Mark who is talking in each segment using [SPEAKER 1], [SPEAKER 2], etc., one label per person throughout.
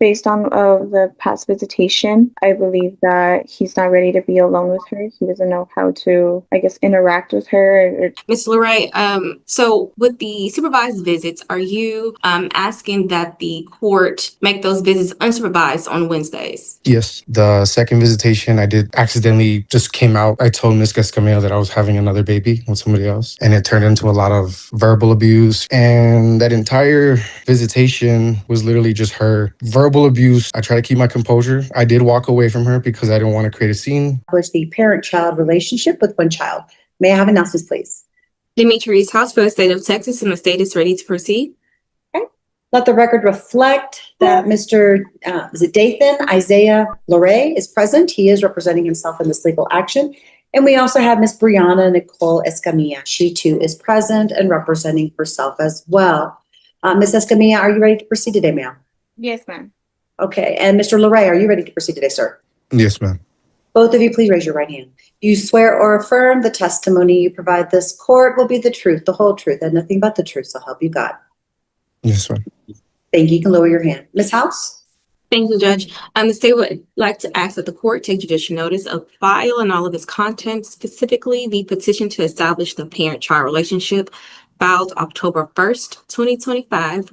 [SPEAKER 1] Based on the past visitation, I believe that he's not ready to be alone with her. He doesn't know how to, I guess, interact with her.
[SPEAKER 2] Ms. Lorray, so with the supervised visits, are you asking that the court make those visits unsupervised on Wednesdays?
[SPEAKER 3] Yes, the second visitation I did accidentally just came out. I told Miss Escamilla that I was having another baby with somebody else, and it turned into a lot of verbal abuse. And that entire visitation was literally just her verbal abuse. I tried to keep my composure. I did walk away from her because I didn't want to create a scene.
[SPEAKER 4] Was the parent-child relationship with one child. May I have announcements, please?
[SPEAKER 2] Demetrius House for the state of Texas, and the state is ready to proceed.
[SPEAKER 4] Let the record reflect that Mr. Dathan Isaiah Lorray is present. He is representing himself in this legal action. And we also have Ms. Brianna Nicole Escamilla. She too is present and representing herself as well. Ms. Escamilla, are you ready to proceed today, ma'am?
[SPEAKER 1] Yes, ma'am.
[SPEAKER 4] Okay. And Mr. Lorray, are you ready to proceed today, sir?
[SPEAKER 3] Yes, ma'am.
[SPEAKER 4] Both of you, please raise your right hand. You swear or affirm the testimony you provide this court will be the truth, the whole truth, and nothing but the truth, so help you God.
[SPEAKER 3] Yes, ma'am.
[SPEAKER 4] Thank you. You can lower your hand. Ms. House?
[SPEAKER 2] Thank you, Judge. The state would like to ask that the court take judicial notice of file and all of its contents, specifically the petition to establish the parent-child relationship filed October 1st, 2025,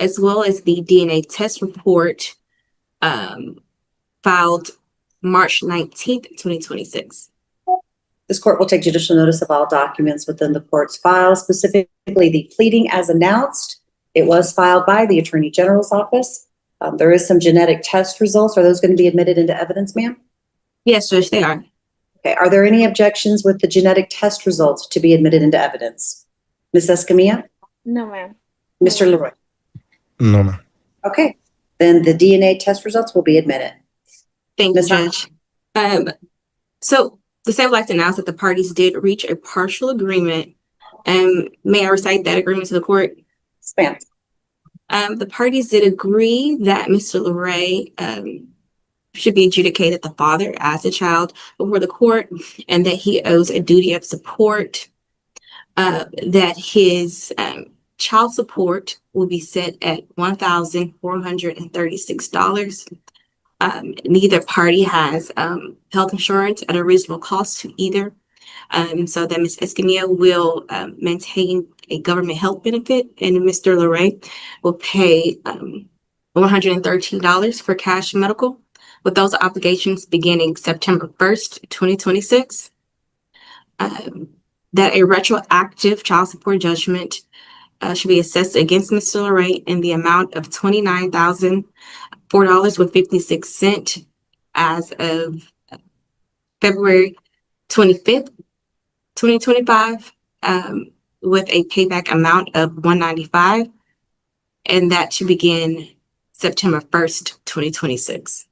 [SPEAKER 2] as well as the DNA test report filed March 19th, 2026.
[SPEAKER 4] This court will take judicial notice of all documents within the court's file, specifically the pleading as announced. It was filed by the Attorney General's office. There is some genetic test results. Are those going to be admitted into evidence, ma'am?
[SPEAKER 2] Yes, Judge, they are.
[SPEAKER 4] Okay. Are there any objections with the genetic test results to be admitted into evidence? Ms. Escamilla?
[SPEAKER 1] No, ma'am.
[SPEAKER 4] Mr. Leroy?
[SPEAKER 3] No, ma'am.
[SPEAKER 4] Okay. Then the DNA test results will be admitted.
[SPEAKER 2] Thank you, Judge. So the state would like to announce that the parties did reach a partial agreement. May I recite that agreement to the court?
[SPEAKER 4] Ma'am.
[SPEAKER 2] The parties did agree that Mr. Lorray should be adjudicated the father as a child before the court, and that he owes a duty of support, that his child support will be set at $1,436. Neither party has health insurance at a reasonable cost to either. So that Ms. Escamilla will maintain a government health benefit, and Mr. Lorray will pay $113 for cash medical, with those obligations beginning September 1st, 2026. That a retroactive child support judgment should be assessed against Mr. Lorray in the amount of $29,004.56 as of February 25th, 2025, with a payback amount of $195, and that should begin September 1st, 2026.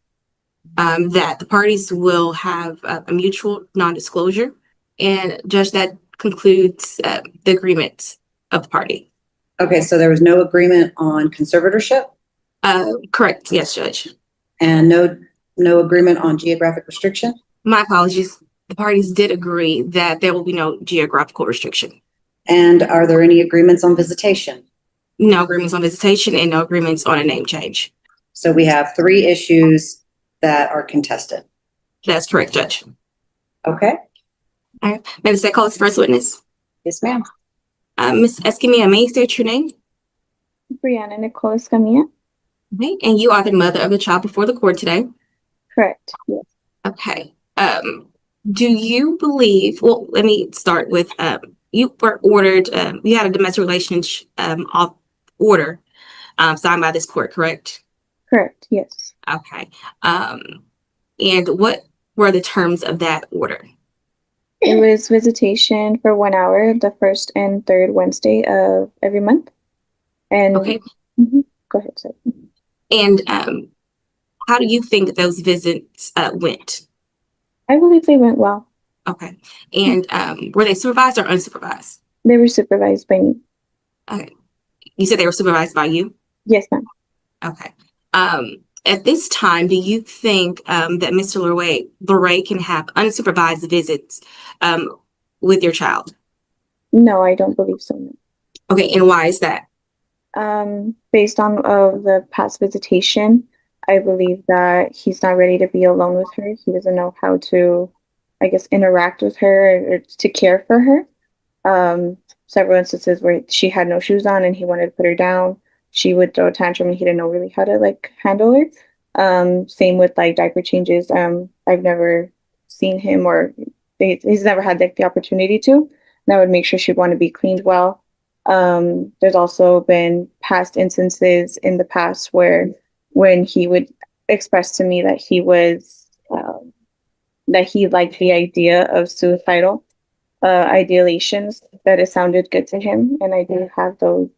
[SPEAKER 2] That the parties will have a mutual non-disclosure, and Judge, that concludes the agreements of the party.
[SPEAKER 4] Okay, so there was no agreement on conservatorship?
[SPEAKER 2] Correct, yes, Judge.
[SPEAKER 4] And no agreement on geographic restriction?
[SPEAKER 2] My apologies. The parties did agree that there will be no geographical restriction.
[SPEAKER 4] And are there any agreements on visitation?
[SPEAKER 2] No agreements on visitation and no agreements on a name change.
[SPEAKER 4] So we have 3 issues that are contested.
[SPEAKER 2] That's correct, Judge.
[SPEAKER 4] Okay.
[SPEAKER 2] All right. May the state call its first witness?
[SPEAKER 4] Yes, ma'am.
[SPEAKER 2] Ms. Escamilla, may you state your name?
[SPEAKER 1] Brianna Nicole Escamilla.
[SPEAKER 2] Okay. And you are the mother of the child before the court today?
[SPEAKER 1] Correct. Yes.
[SPEAKER 2] Okay. Do you believe, well, let me start with, you were ordered, you had a domestic relations order signed by this court, correct?
[SPEAKER 1] Correct. Yes.
[SPEAKER 2] Okay. And what were the terms of that order?
[SPEAKER 1] It was visitation for 1 hour, the first and third Wednesday of every month. And
[SPEAKER 2] okay.
[SPEAKER 1] Go ahead, sir.
[SPEAKER 2] And how do you think those visits went?
[SPEAKER 1] I believe they went well.
[SPEAKER 2] Okay. And were they supervised or unsupervised?
[SPEAKER 1] They were supervised by me.
[SPEAKER 2] Okay. You said they were supervised by you?
[SPEAKER 1] Yes, ma'am.
[SPEAKER 2] Okay. At this time, do you think that Mr. Lorray can have unsupervised visits with your child?
[SPEAKER 1] No, I don't believe so. No.
[SPEAKER 2] Okay, and why is that?
[SPEAKER 1] Based on the past visitation, I believe that he's not ready to be alone with her. He doesn't know how to, I guess, interact with her or to care for her. Several instances where she had no shoes on and he wanted to put her down. She would throw a tantrum and he didn't know really how to like handle her. Same with like diaper changes. I've never seen him or he's never had like the opportunity to. And I would make sure she'd want to be cleaned well. There's also been past instances in the past where when he would express to me that he was that he liked the idea of suicidal ideations, that it sounded good to him, and I do have those.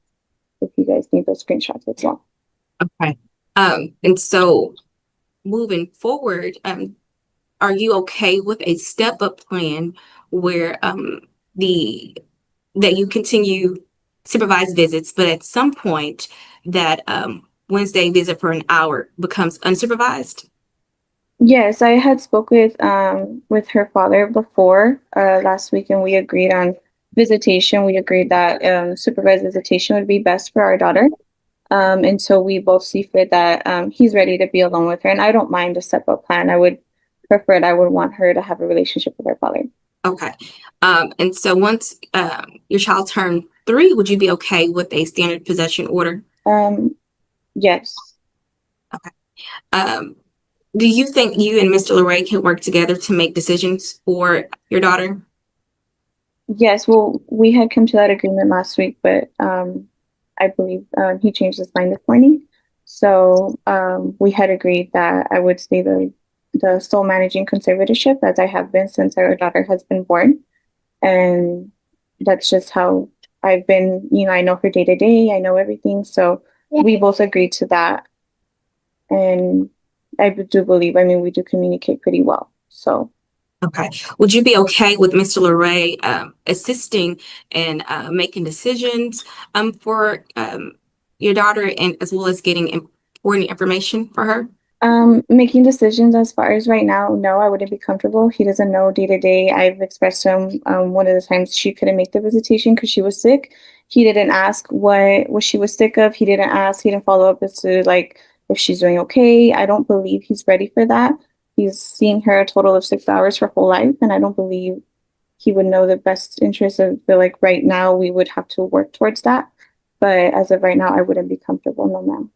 [SPEAKER 1] If you guys need those screenshots as well.
[SPEAKER 2] Okay. And so moving forward, are you okay with a step-up plan where the that you continue supervised visits, but at some point that Wednesday visit for an hour becomes unsupervised?
[SPEAKER 1] Yes, I had spoke with her father before last week, and we agreed on visitation. We agreed that supervised visitation would be best for our daughter. And so we both see fit that he's ready to be alone with her. And I don't mind a step-up plan. I would prefer it. I would want her to have a relationship with her father.
[SPEAKER 2] Okay. And so once your child turned 3, would you be okay with a standard possession order?
[SPEAKER 1] Yes.
[SPEAKER 2] Do you think you and Mr. LeRae can work together to make decisions for your daughter?
[SPEAKER 1] Yes. Well, we had come to that agreement last week, but I believe he changed his mind this morning. So we had agreed that I would stay the sole managing conservatorship as I have been since our daughter has been born. And that's just how I've been, I know her day to day, I know everything. So we both agreed to that. And I do believe, we do communicate pretty well. So.
[SPEAKER 2] Okay. Would you be okay with Mr. LeRae assisting and making decisions for your daughter, and as well as getting important information for her?
[SPEAKER 1] Making decisions as far as right now, no, I wouldn't be comfortable. He doesn't know day to day. I've expressed to him one of the times she couldn't make the visitation because she was sick. He didn't ask what she was sick of. He didn't ask. He didn't follow up as to like if she's doing okay. I don't believe he's ready for that. He's seen her a total of 6 hours her whole life, and I don't believe he would know the best interest of the like right now. We would have to work towards that, but as of right now, I wouldn't be comfortable. No, ma'am.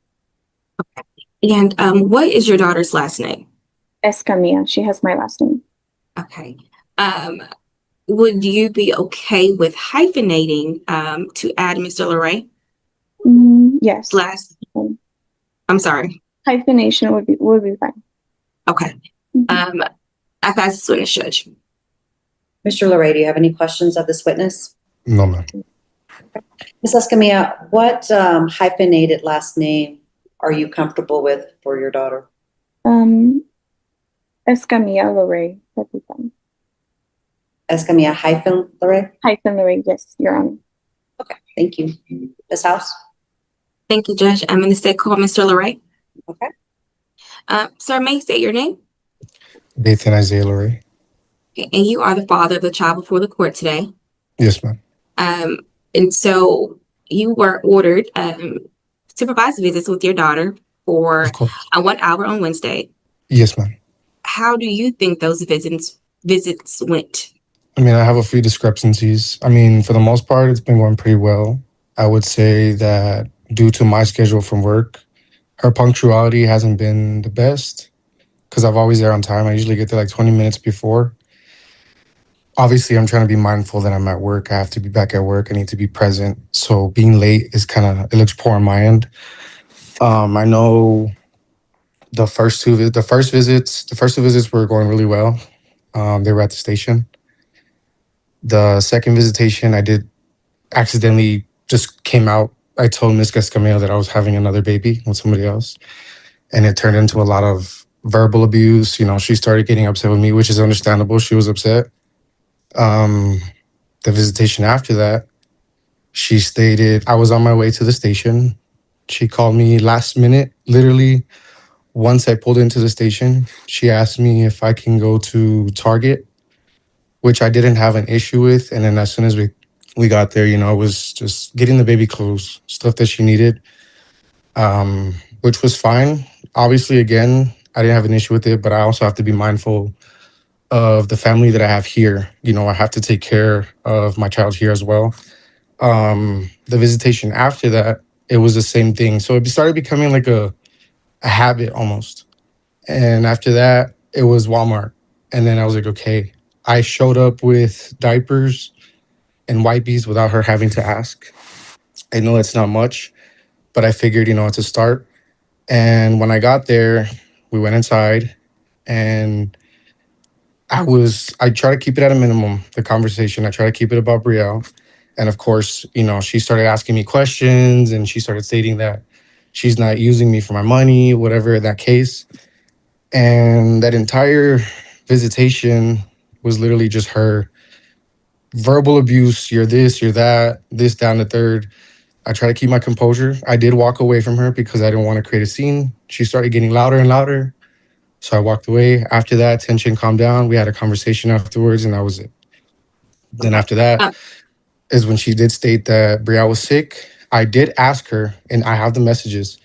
[SPEAKER 2] And what is your daughter's last name?
[SPEAKER 1] Escamilla. She has my last name.
[SPEAKER 2] Okay. Would you be okay with hyphenating to add Mr. LeRae?
[SPEAKER 1] Yes.
[SPEAKER 2] I'm sorry.
[SPEAKER 1] Hyphenation would be fine.
[SPEAKER 2] Okay. I pass this witness, Judge.
[SPEAKER 4] Mr. LeRae, do you have any questions of this witness?
[SPEAKER 3] No, ma'am.
[SPEAKER 4] Ms. Escamilla, what hyphenated last name are you comfortable with for your daughter?
[SPEAKER 1] Escamilla LeRae. That'd be fine.
[SPEAKER 4] Escamilla hyphen LeRae?
[SPEAKER 1] Hyphen LeRae, yes, Your Honor.
[SPEAKER 4] Okay, thank you. Ms. House?
[SPEAKER 2] Thank you, Judge. I'm going to say call Mr. LeRae.
[SPEAKER 4] Okay.
[SPEAKER 2] Sir, may I state your name?
[SPEAKER 3] Dathan Isaiah LeRae.
[SPEAKER 2] Okay, and you are the father of the child before the court today.
[SPEAKER 3] Yes, ma'am.
[SPEAKER 2] And so you were ordered supervised visits with your daughter for 1 hour on Wednesday.
[SPEAKER 3] Yes, ma'am.
[SPEAKER 2] How do you think those visits went?
[SPEAKER 3] I have a few discrepancies. For the most part, it's been going pretty well. I would say that due to my schedule from work, her punctuality hasn't been the best because I'm always there on time. I usually get there like 20 minutes before. Obviously, I'm trying to be mindful that I'm at work. I have to be back at work. I need to be present. So being late is it looks poor on my end. I know the first two visits were going really well. They were at the station. The second visitation, I did accidentally just came out. I told Ms. Escamilla that I was having another baby with somebody else. And it turned into a lot of verbal abuse. She started getting upset with me, which is understandable. She was upset. The visitation after that, she stated I was on my way to the station. She called me last minute, literally once I pulled into the station. She asked me if I can go to Target, which I didn't have an issue with. And then as soon as we got there, it was just getting the baby clothes, stuff that she needed. which was fine. Obviously, again, I didn't have an issue with it, but I also have to be mindful of the family that I have here. You know, I have to take care of my child here as well. The visitation after that, it was the same thing. So it started becoming like a habit almost. And after that, it was Walmart. And then I was like, okay, I showed up with diapers and wipes without her having to ask. I know it's not much, but I figured, you know, it's a start. And when I got there, we went inside and I try to keep it at a minimum, the conversation. I try to keep it about Brielle. And of course, you know, she started asking me questions and she started stating that she's not using me for my money, whatever that case. And that entire visitation was literally just her verbal abuse. You're this, you're that, this down the third. I try to keep my composure. I did walk away from her because I didn't want to create a scene. She started getting louder and louder. So I walked away. After that, tension calmed down. We had a conversation afterwards, and that was it. Then
[SPEAKER 2] Okay.
[SPEAKER 3] after that
[SPEAKER 2] Um,
[SPEAKER 3] is when she did state that Brielle was sick. I did ask her, and I have the messages.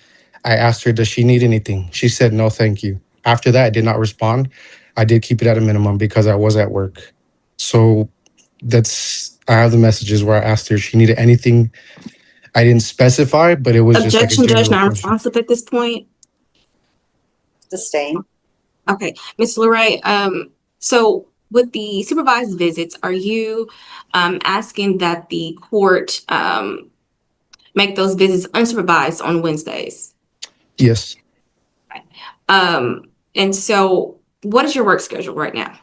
[SPEAKER 3] I asked her, does she need anything? She said, no, thank you. After that, I did not respond. I did keep it at a minimum because I was at work. So I have the messages where I asked her if she needed anything. I didn't specify, but it was just like a
[SPEAKER 2] Objection, Judge,
[SPEAKER 3] general question.
[SPEAKER 2] non-responsive at this point.
[SPEAKER 4] Sustain.
[SPEAKER 2] Okay, Ms. LeRae, so with the supervised visits, are you asking that the court make those visits unsupervised on Wednesdays?
[SPEAKER 3] Yes.
[SPEAKER 2] And so what is your work schedule right now?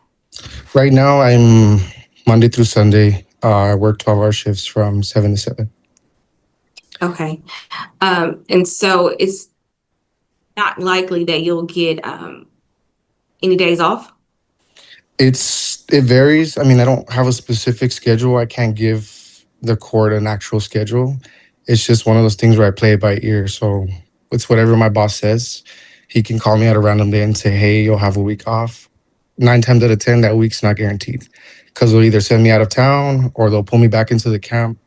[SPEAKER 3] Right now, I'm Monday through Sunday. I work 12-hour shifts from 7 to 7.
[SPEAKER 2] Okay. And so it's not likely that you'll get any days off?
[SPEAKER 3] It varies. I mean, I don't have a specific schedule. I can't give the court an actual schedule. It's just one of those things where I play it by ear. So it's whatever my boss says. He can call me at a random day and say, hey, you'll have a week off. 9 times out of 10, that week's not guaranteed because they'll either send me out of town or they'll pull me back into the camp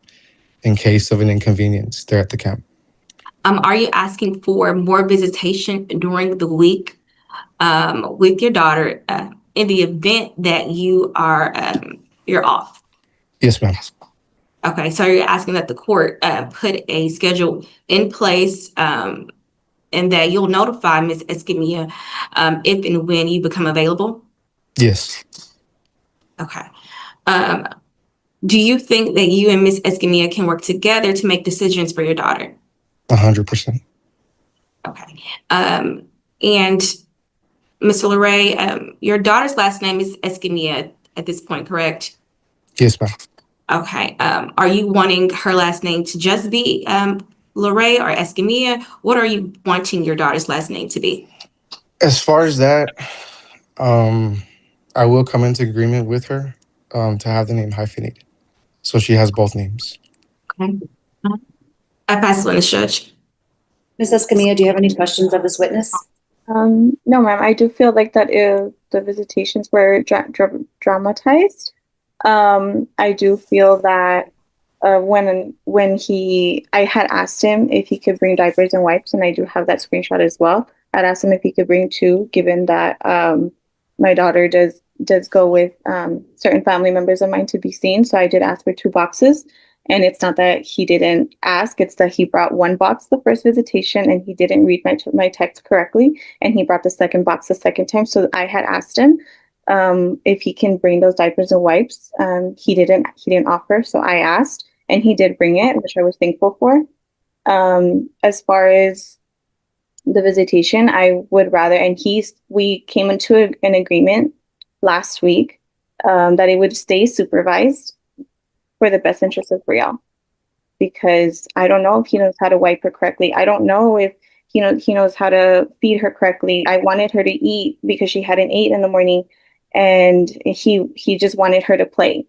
[SPEAKER 3] in case of an inconvenience there at the camp.
[SPEAKER 2] Are you asking for more visitation during the week with your daughter in the event that you're off?
[SPEAKER 3] Yes, ma'am.
[SPEAKER 2] Okay, so you're asking that the court put a schedule in place and that you'll notify Ms. Escamilla if and when you become available?
[SPEAKER 3] Yes.
[SPEAKER 2] Okay. Do you think that you and Ms. Escamilla can work together to make decisions for your daughter?
[SPEAKER 3] 100%.
[SPEAKER 2] Okay. And Mr. LeRae, your daughter's last name is Escamilla at this point, correct?
[SPEAKER 3] Yes, ma'am.
[SPEAKER 2] Okay. Are you wanting her last name to just be LeRae or Escamilla? What are you wanting your daughter's last name to be?
[SPEAKER 3] As far as that, I will come into agreement with her to have the name hyphenated. So she has both names.
[SPEAKER 2] Okay. I pass it on to Judge.
[SPEAKER 4] Ms. Escamilla, do you have any questions of this witness?
[SPEAKER 1] No, ma'am. I do feel like that if the visitations were dramatized, I do feel that I had asked him if he could bring diapers and wipes, and I do have that screenshot as well. I'd asked him if he could bring two, given that my daughter does go with certain family members of mine to be seen. So I did ask for two boxes. And it's not that he didn't ask, it's that he brought one box the first visitation and he didn't read my text correctly. And he brought the second box the second time. So I had asked him if he can bring those diapers and wipes. He didn't offer. So I asked and he did bring it, which I was thankful for. As far as the visitation, I would rather, and we came into an agreement last week that it would stay supervised for the best interest of Brielle, because I don't know if he knows how to wipe her correctly. I don't know if he knows how to feed her correctly. I wanted her to eat because she hadn't ate in the morning, and he just wanted her to play.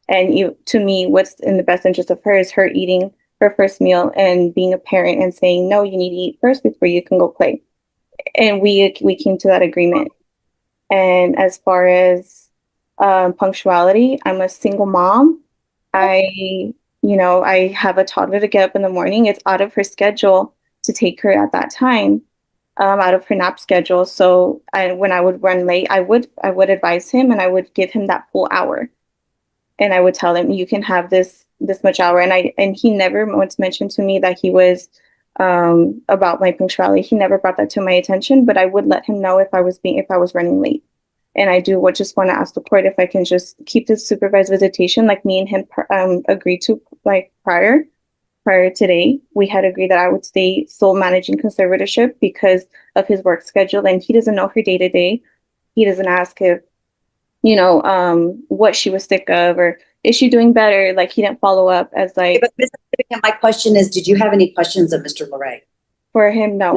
[SPEAKER 1] And to me, what's in the best interest of her is her eating her first meal and being a parent and saying, no, you need to eat first before you can go play. And we came to that agreement. And as far as punctuality, I'm a single mom. I have a toddler to get up in the morning. It's out of her schedule to take her at that time out of her nap schedule. So when I would run late, I would advise him and I would give him that full hour. And I would tell him, you can have this much hour. And he never once mentioned to me that he was about my punctuality. He never brought that to my attention, but I would let him know if I was running late. And I just want to ask the court if I can just keep this supervised visitation, like me and him agreed to, like prior today. We had agreed that I would stay sole managing conservatorship because of his work schedule, and he doesn't know her day to day. He doesn't ask if, what she was sick of or is she doing better? Like he didn't follow up as like.
[SPEAKER 4] But Ms. Vivian, my question is, did you have any questions of Mr. Larray?
[SPEAKER 1] For him, no,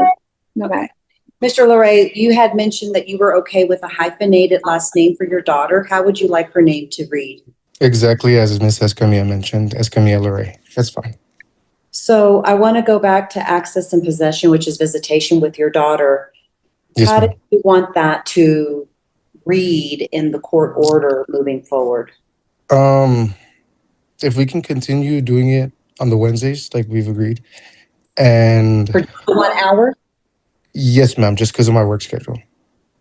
[SPEAKER 1] no.
[SPEAKER 4] Okay. Mr. Larray, you had mentioned that you were okay with a hyphenated last name for your daughter. How would you like her name to read?
[SPEAKER 3] Exactly as Ms. Escamilla mentioned, Escamilla Lorray. That's fine.
[SPEAKER 4] So I want to go back to access and possession, which is visitation with your daughter.
[SPEAKER 3] Yes,
[SPEAKER 4] How
[SPEAKER 3] ma'am.
[SPEAKER 4] did you want that to read in the court order moving forward?
[SPEAKER 3] If we can continue doing it on the Wednesdays, like we've agreed, and
[SPEAKER 4] For 1 hour?
[SPEAKER 3] yes, ma'am, just because of my work schedule.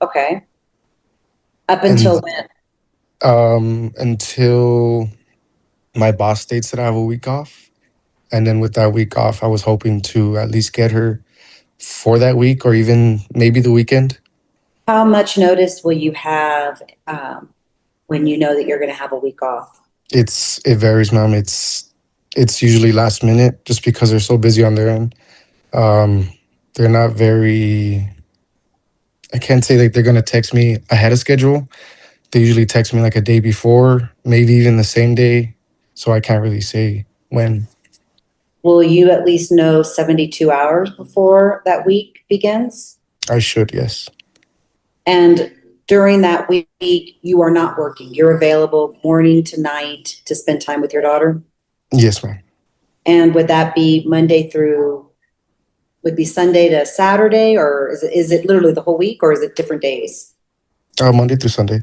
[SPEAKER 4] Okay. Up until when?
[SPEAKER 3] Until my boss states that I have a week off. And then with that week off, I was hoping to at least get her for that week or even maybe the weekend.
[SPEAKER 4] How much notice will you have when you know that you're going to have a week off?
[SPEAKER 3] It varies, ma'am. It's usually last minute just because they're so busy on their end. They're not very, I can't say that they're going to text me ahead of schedule. They usually text me like a day before, maybe even the same day. So I can't really say when.
[SPEAKER 4] Will you at least know 72 hours before that week begins?
[SPEAKER 3] I should, yes.
[SPEAKER 4] And during that week, you are not working. You're available morning to night to spend time with your daughter?
[SPEAKER 3] Yes, ma'am.
[SPEAKER 4] And would that be would be Sunday to Saturday, or is it literally the whole week, or is it different days?
[SPEAKER 3] Monday through Sunday.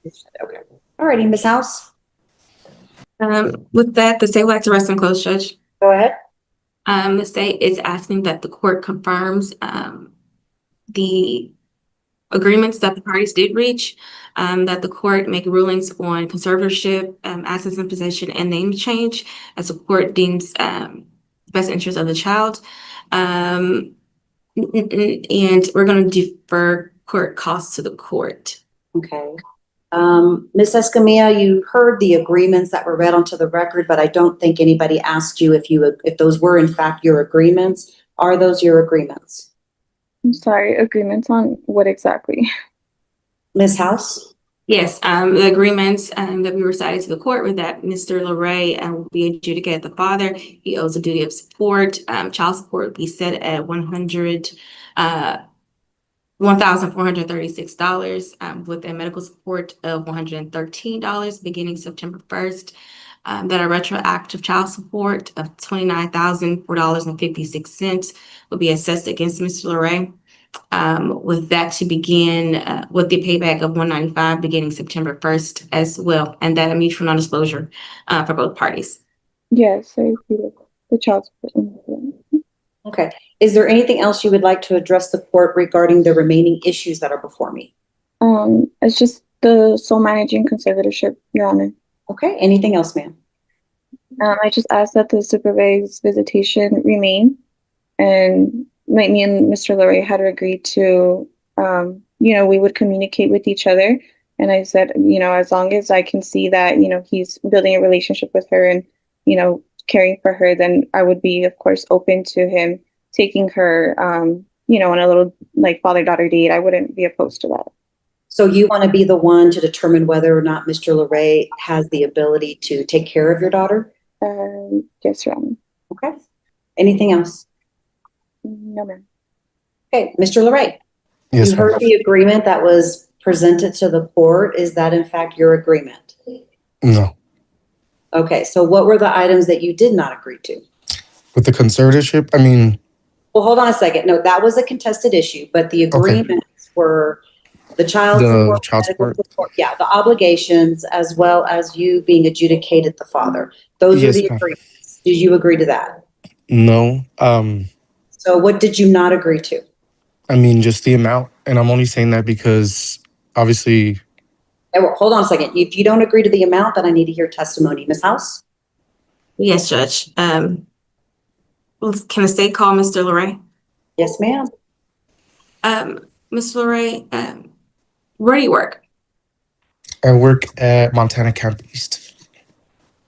[SPEAKER 4] Okay. All righty, Ms. House,
[SPEAKER 2] With that, the state would like to rest in closed, Judge.
[SPEAKER 4] go ahead.
[SPEAKER 2] The state is asking that the court confirms the agreements that the parties did reach, that the court make rulings on conservatorship, assets and possession, and name change as the court deems best interest of the child. And we're going to defer court costs to the court.
[SPEAKER 4] Okay. Ms. Escamilla, you heard the agreements that were read onto the record, but I don't think anybody asked you if those were in fact your agreements. Are those your agreements?
[SPEAKER 1] I'm sorry, agreements on what exactly?
[SPEAKER 4] Ms. House?
[SPEAKER 2] Yes, the agreements that we recited to the court were that Mr. Larray will be adjudicated the father. He owes a duty of support. Child support would be set at $1,436 with a medical support of $113 beginning September 1st. That a retroactive child support of $29,004.56 will be assessed against Mr. Larray. With that to begin with the payback of $195 beginning September 1st as well, and that a mutual non-disclosure for both parties.
[SPEAKER 1] Yes, I agree with the child support.
[SPEAKER 4] Okay. Is there anything else you would like to address the court regarding the remaining issues that are before me?
[SPEAKER 1] It's just the sole managing conservatorship, Your Honor.
[SPEAKER 4] Okay. Anything else, ma'am?
[SPEAKER 1] I just asked that the supervised visitation remain, and like me and Mr. Larray had agreed to, we would communicate with each other. And I said, as long as I can see that, he's building a relationship with her and, caring for her, then I would be, of course, open to him taking her, on a little like father-daughter date. I wouldn't be opposed to that.
[SPEAKER 4] So you want to be the one to determine whether or not Mr. Larray has the ability to take care of your daughter?
[SPEAKER 1] Yes, Your Honor.
[SPEAKER 4] Okay. Anything else?
[SPEAKER 1] No, ma'am.
[SPEAKER 4] Okay, Mr. Larray.
[SPEAKER 3] Yes,
[SPEAKER 4] You
[SPEAKER 3] ma'am.
[SPEAKER 4] heard the agreement that was presented to the court. Is that in fact your agreement?
[SPEAKER 3] No.
[SPEAKER 4] Okay, so what were the items that you did not agree to?
[SPEAKER 3] With the conservatorship,
[SPEAKER 4] Well, hold on a second. No, that was a contested issue, but the agreements were the child support,
[SPEAKER 3] child
[SPEAKER 4] medical
[SPEAKER 3] support.
[SPEAKER 4] support, yeah, the obligations, as well as you being adjudicated the father. Those are
[SPEAKER 3] Yes,
[SPEAKER 4] the
[SPEAKER 3] ma'am.
[SPEAKER 4] agreements. Did you agree to that?
[SPEAKER 3] No.
[SPEAKER 4] So what did you not agree to?
[SPEAKER 3] I mean, just the amount. And I'm only saying that because obviously,
[SPEAKER 4] Well, hold on a second. If you don't agree to the amount, then I need to hear testimony. Ms. House?
[SPEAKER 2] Yes, Judge. Can a state call Mr. Larray?
[SPEAKER 4] Yes, ma'am.
[SPEAKER 2] Mr. Larray, where do you work?
[SPEAKER 3] I work at Montana Camp East.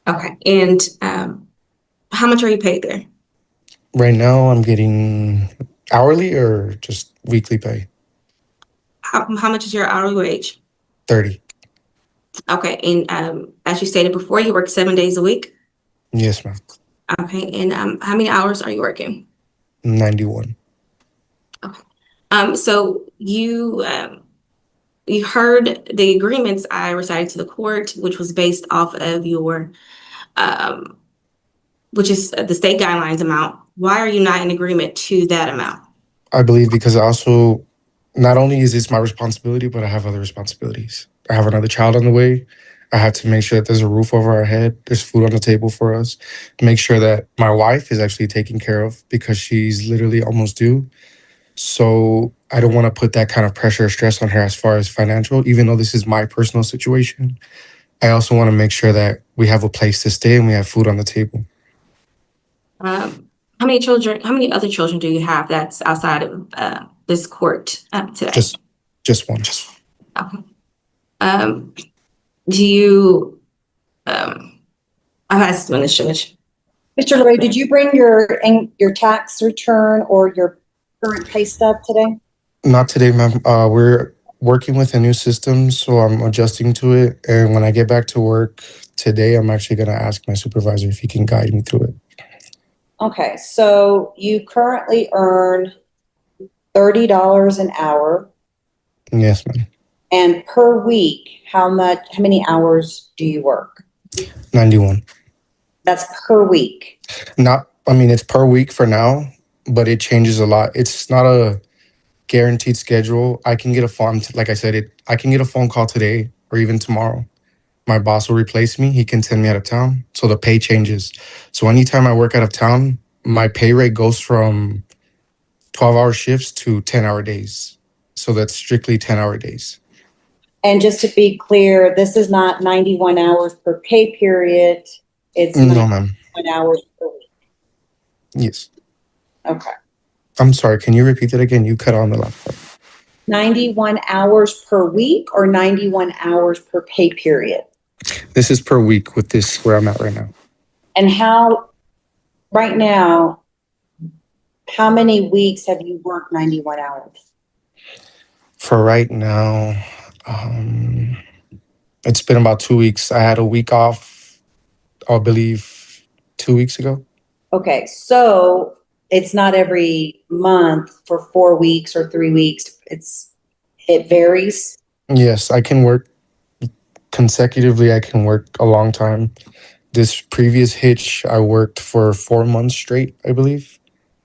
[SPEAKER 2] Okay. And how much are you paid there?
[SPEAKER 3] Right now, I'm getting hourly or just weekly pay?
[SPEAKER 2] How much is your hourly wage?
[SPEAKER 3] 30.
[SPEAKER 2] Okay. And as you stated before, you work 7 days a week?
[SPEAKER 3] Yes, ma'am.
[SPEAKER 2] Okay. And how many hours are you working?
[SPEAKER 3] 91.
[SPEAKER 2] So you heard the agreements I recited to the court, which was based off of your which is the state guidelines amount. Why are you not in agreement to that amount?
[SPEAKER 3] I believe because I also, not only is this my responsibility, but I have other responsibilities. I have another child on the way. I have to make sure that there's a roof over our head, there's food on the table for us, make sure that my wife is actually taken care of because she's literally almost due. So I don't want to put that kind of pressure or stress on her as far as financial, even though this is my personal situation. I also want to make sure that we have a place to stay and we have food on the table.
[SPEAKER 2] How many children? How many other children do you have that's outside of this court today?
[SPEAKER 3] Just one.
[SPEAKER 2] Okay. Do you? I've asked this Judge.
[SPEAKER 4] Mr. Larray, did you bring your tax return or your current pay stub today?
[SPEAKER 3] Not today, ma'am. We're working with a new system, so I'm adjusting to it. And when I get back to work today, I'm actually going to ask my supervisor if he can guide me through it.
[SPEAKER 4] Okay, so you currently earn $30 an hour,
[SPEAKER 3] Yes, ma'am.
[SPEAKER 4] and per week, how many hours do you work?
[SPEAKER 3] 91.
[SPEAKER 4] That's per week.
[SPEAKER 3] It's per week for now, but it changes a lot. It's not a guaranteed schedule. I can get a phone, like I said, I can get a phone call today or even tomorrow. My boss will replace me. He can send me out of town. So the pay changes. So anytime I work out of town, my pay rate goes from 12-hour shifts to 10-hour days. So that's strictly 10-hour days.
[SPEAKER 4] And just to be clear, this is not 91 hours per pay period. It's
[SPEAKER 3] No,
[SPEAKER 4] 91
[SPEAKER 3] ma'am.
[SPEAKER 4] hours per week.
[SPEAKER 3] Yes.
[SPEAKER 4] Okay.
[SPEAKER 3] I'm sorry. Can you repeat that again? You cut on the last part.
[SPEAKER 4] 91 hours per week or 91 hours per pay period?
[SPEAKER 3] This is per week with this where I'm at right now.
[SPEAKER 4] And right now, how many weeks have you worked 91 hours?
[SPEAKER 3] For right now, it's been about 2 weeks. I had a week off, I believe, 2 weeks ago.
[SPEAKER 4] Okay, so it's not every month for 4 weeks or 3 weeks. It varies.
[SPEAKER 3] Yes, I can work consecutively. I can work a long time. This previous hitch, I worked for 4 months straight, I believe.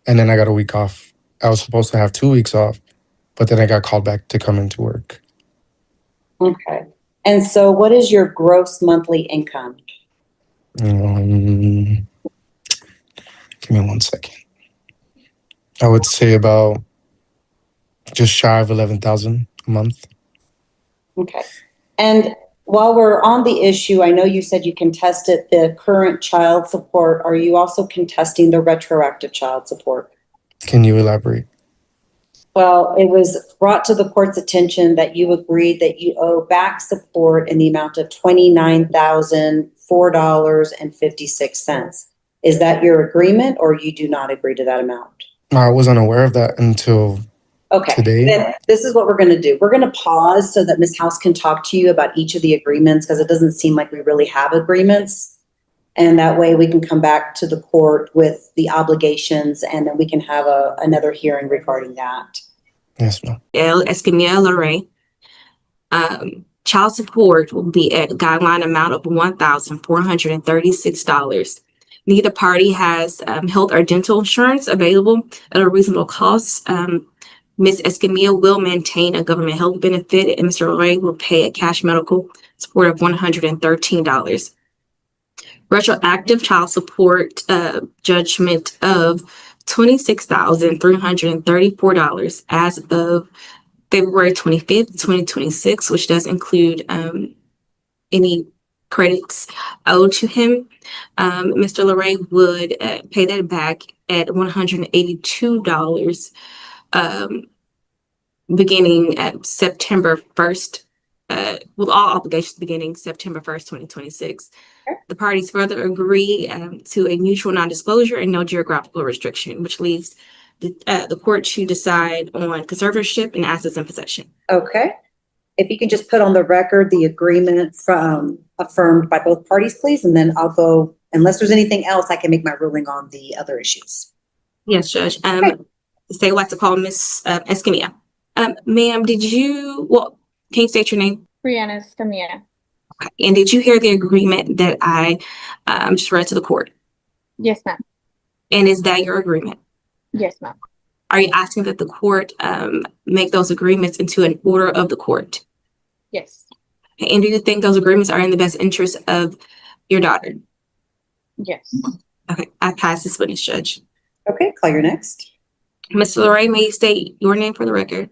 [SPEAKER 3] And then I got a week off. I was supposed to have 2 weeks off, but then I got called back to come into work.
[SPEAKER 4] Okay. And so what is your gross monthly income?
[SPEAKER 3] Give me 1 second. I would say about just shy of 11,000 a month.
[SPEAKER 4] Okay. And while we're on the issue, I know you said you contested the current child support. Are you also contesting the retroactive child support?
[SPEAKER 3] Can you elaborate?
[SPEAKER 4] Well, it was brought to the court's attention that you agreed that you owe back support in the amount of $29,004.56. Is that your agreement, or you do not agree to that amount?
[SPEAKER 3] I was unaware of that until
[SPEAKER 4] Okay,
[SPEAKER 3] today.
[SPEAKER 4] then this is what we're going to do. We're going to pause so that Ms. House can talk to you about each of the agreements, because it doesn't seem like we really have agreements. And that way we can come back to the court with the obligations, and then we can have another hearing regarding that.
[SPEAKER 3] Yes, ma'am.
[SPEAKER 2] Escamilla Larray. Child support will be at a guideline amount of $1,436. Neither party has health or dental insurance available at a reasonable cost. Ms. Escamilla will maintain a government health benefit, and Mr. Larray will pay a cash medical support of $113. Retroactive child support judgment of $26,334 as of February 25th, 2026, which does include any credits owed to him. Mr. LeRae would pay that back at $182 beginning at September 1st, with all obligations beginning September 1st, 2026. The parties further agree to a mutual non-disclosure and no geographical restriction, which leaves the court to decide on conservatorship and assets in possession.
[SPEAKER 4] Okay. If you can just put on the record the agreement from affirmed by both parties, please, and then I'll go, unless there's anything else, I can make my ruling on the other issues.
[SPEAKER 2] Yes, Judge. Say I'd like to call Ms. Escamilla. Ma'am, can you state your name?
[SPEAKER 1] Brianna Escamilla.
[SPEAKER 2] Okay. And did you hear the agreement that I just read to the court?
[SPEAKER 1] Yes, ma'am.
[SPEAKER 2] And is that your agreement?
[SPEAKER 1] Yes, ma'am.
[SPEAKER 2] Are you asking that the court make those agreements into an order of the court?
[SPEAKER 1] Yes.
[SPEAKER 2] And do you think those agreements are in the best interest of your daughter?
[SPEAKER 1] Yes.
[SPEAKER 2] Okay, I pass this witness, Judge.
[SPEAKER 4] Okay, call your next.
[SPEAKER 2] Mr. LeRae, may you state your name for the record?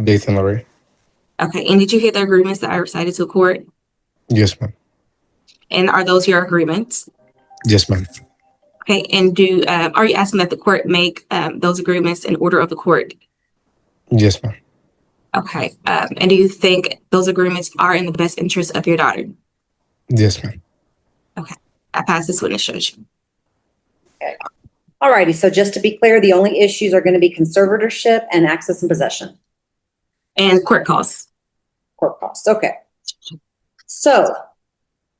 [SPEAKER 3] Dathan LeRae.
[SPEAKER 2] Okay, and did you hear the agreements that I recited to the court?
[SPEAKER 3] Yes, ma'am.
[SPEAKER 2] And are those your agreements?
[SPEAKER 3] Yes, ma'am.
[SPEAKER 2] Okay, and are you asking that the court make those agreements in order of the court?
[SPEAKER 3] Yes, ma'am.
[SPEAKER 2] Okay, and do you think those agreements are in the best interest of your daughter?
[SPEAKER 3] Yes, ma'am.
[SPEAKER 2] Okay, I pass this witness, Judge.
[SPEAKER 4] All righty, so just to be clear, the only issues are going to be conservatorship and access and possession.
[SPEAKER 2] And court calls.
[SPEAKER 4] Court costs, okay. So,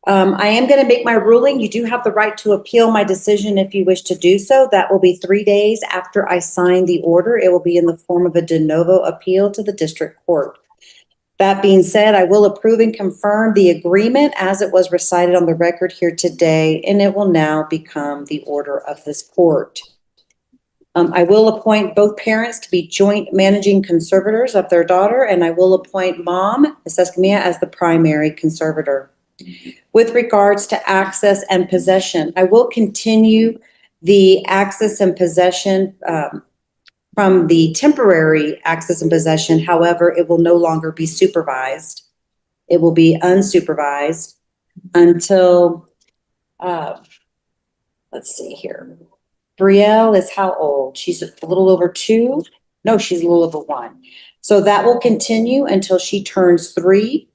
[SPEAKER 4] I am going to make my ruling. You do have the right to appeal my decision if you wish to do so. That will be 3 days after I sign the order. It will be in the form of a de novo appeal to the district court. That being said, I will approve and confirm the agreement as it was recited on the record here today, and it will now become the order of this court. I will appoint both parents to be joint managing conservators of their daughter, and I will appoint Mom, Ms. Escamilla, as the primary conservator. With regards to access and possession, I will continue the access and possession from the temporary access and possession. However, it will no longer be supervised. It will be unsupervised until, let's see here. Brielle is how old? She's a little over 2. No, she's a little over 1. So that will continue until she turns 3.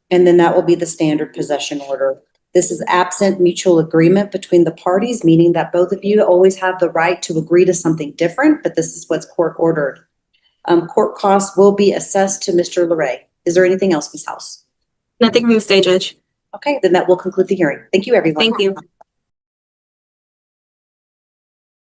[SPEAKER 4] And then that will be the standard possession order. This is absent mutual agreement between the parties, meaning that both of you always have the right to agree to something different, but this is what's court ordered. Court costs will be assessed to Mr. LeRae. Is there anything else, Ms. House?
[SPEAKER 2] Nothing from the state, Judge.
[SPEAKER 4] Okay, then that will conclude the hearing. Thank you, everyone.
[SPEAKER 2] Thank you.